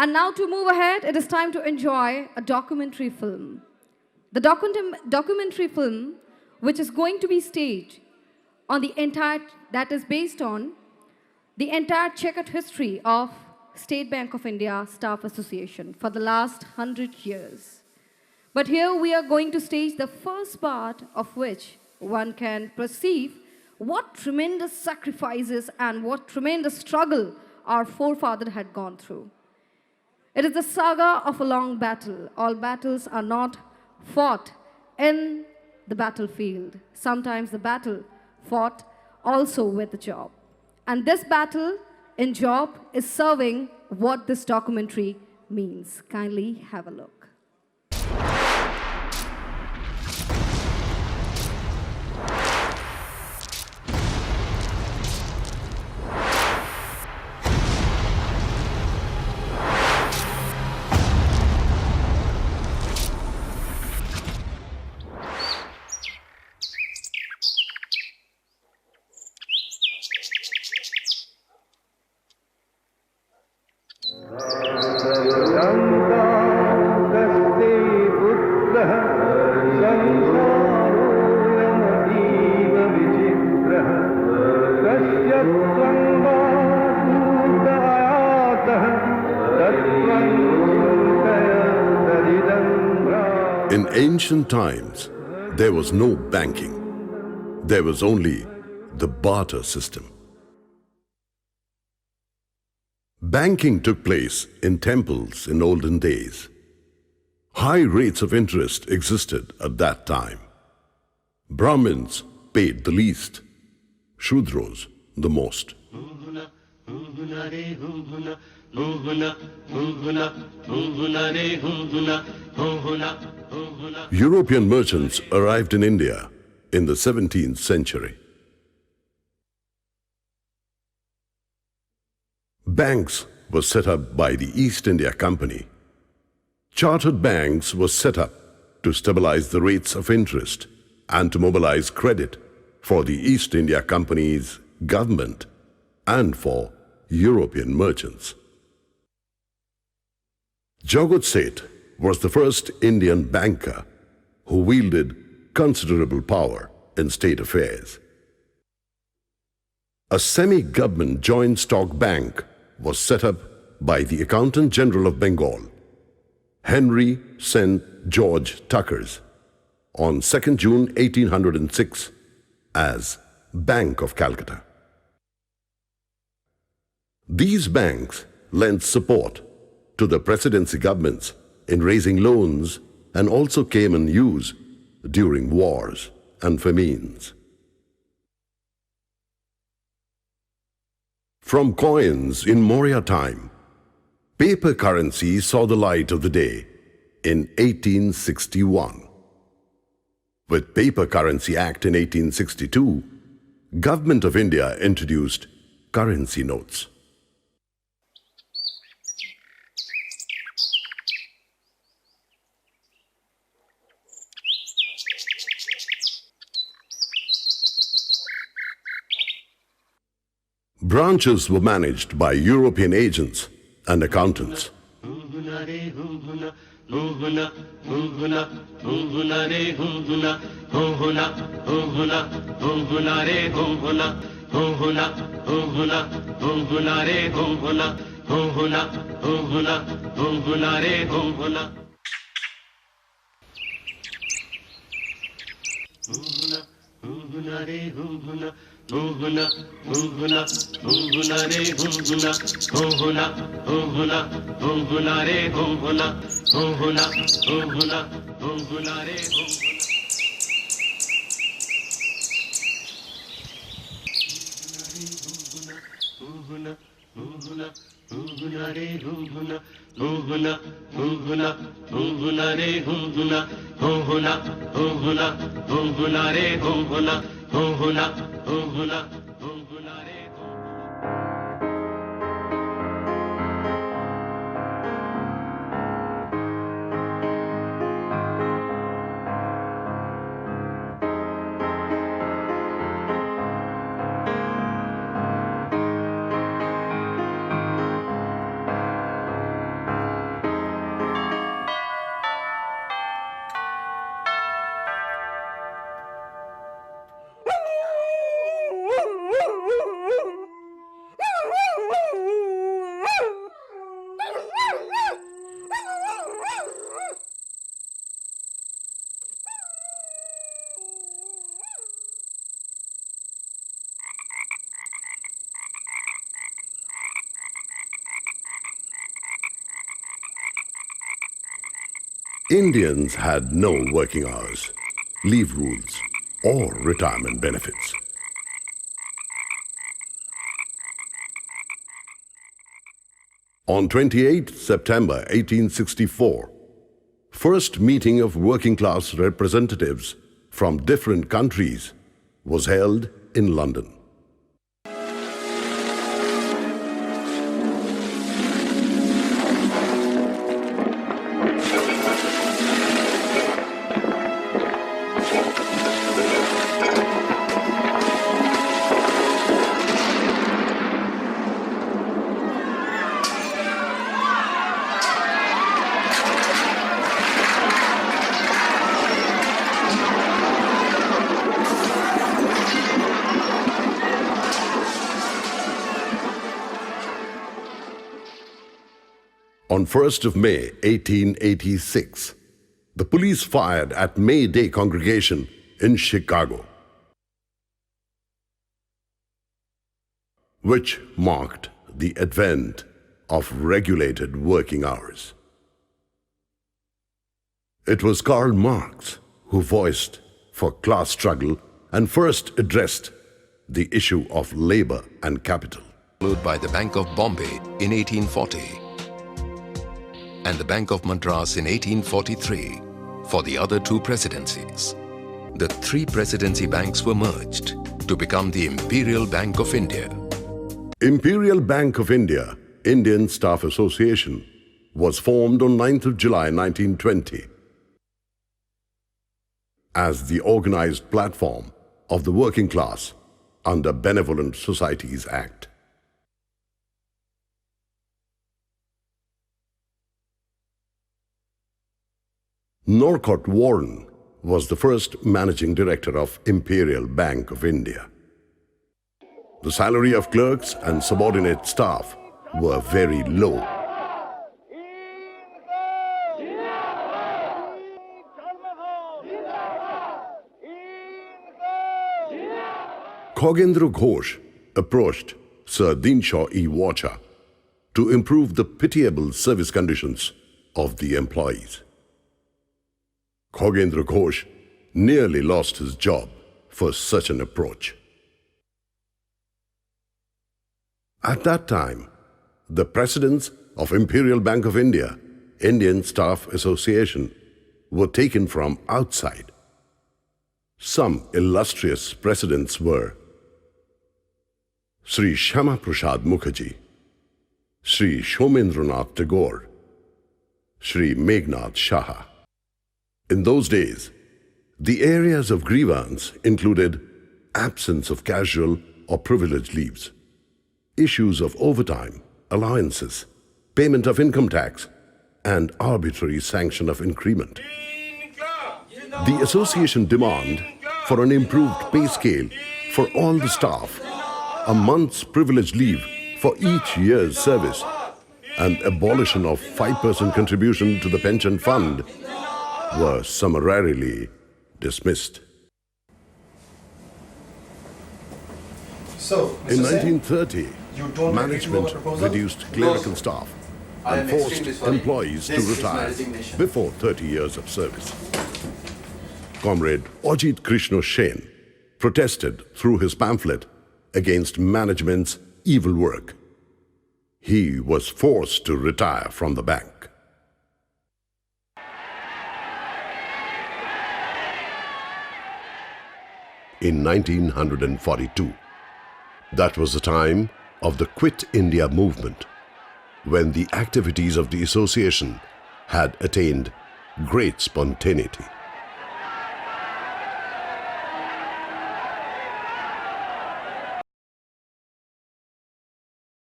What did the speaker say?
And now to move ahead, it is time to enjoy a documentary film. The documentary film, which is going to be staged on that is based on the entire checkered history of State Bank of India Staff Association for the last 100 years. But here we are going to stage the first part, of which one can perceive what tremendous sacrifices and what tremendous struggle our forefather had gone through. It is the saga of a long battle. All battles are not fought in the battlefield. Sometimes the battle fought also with the job. And this battle in job is serving what this documentary means. Kindly have a look. In ancient times, there was no banking. There was only the barter system. Banking took place in temples in olden days. High rates of interest existed at that time. Brahmins paid the least, Shudros the most. European merchants arrived in India in the 17th century. Banks were set up by the East India Company. Chartered banks were set up to stabilize the rates of interest and to mobilize credit for the East India Company's government and for European merchants. Jagat Seth was the first Indian banker who wielded considerable power in state affairs. A semi-government joint stock bank was set up by the Accountant General of Bengal, Henry St. George Tuckers, on 2nd June 1806 as Bank of Calcutta. These banks lent support to the presidency governments in raising loans and also came in use during wars and famines. From coins in Maurya time, paper currency saw the light of the day in 1861. With Paper Currency Act in 1862, Government of India introduced currency notes. Branches were managed by European agents and accountants. Indians had no working hours, leave rules, or retirement benefits. On 28 September 1864, first meeting of working class representatives from different countries was held in London. On 1st of May 1886, the police fired at May Day congregation in Chicago, which marked the advent of regulated working hours. It was Karl Marx who voiced for class struggle and first addressed the issue of labor and capital. Followed by the Bank of Bombay in 1840 and the Bank of Madras in 1843 for the other two presidencies. The three presidency banks were merged to become the Imperial Bank of India. Imperial Bank of India, Indian Staff Association, was formed on 9th of July 1920 as the organized platform of the working class under Benevolent Societies Act. Norcott Warren was the first managing director of Imperial Bank of India. The salary of clerks and subordinate staff were very low. Khogendra Ghosh approached Sir Dinshaw E. Wacha to improve the pitiable service conditions of the employees. Khogendra Ghosh nearly lost his job for such an approach. At that time, the presidents of Imperial Bank of India, Indian Staff Association, were taken from outside. Some illustrious presidents were Sri Shyama Prasad Mukherjee, Sri Shomendranath Tagore, Sri Meghnad Shaha. In those days, the areas of grievance included absence of casual or privileged leaves, issues of overtime, allowances, payment of income tax, and arbitrary sanction of increment. The association demand for an improved pay scale for all the staff, a month's privileged leave for each year's service, and abolition of 5% contribution to the pension fund were summarily dismissed. So, Mr. In Sen, 1930, management reduced clerical staff and forced employees to retire before 30 years of service. Comrade Ajit Krishna Sen protested through his pamphlet against management's evil work. He was forced to retire from the bank. In 1942, that was the time of the Quit India movement, when the activities of the association had attained great spontaneity.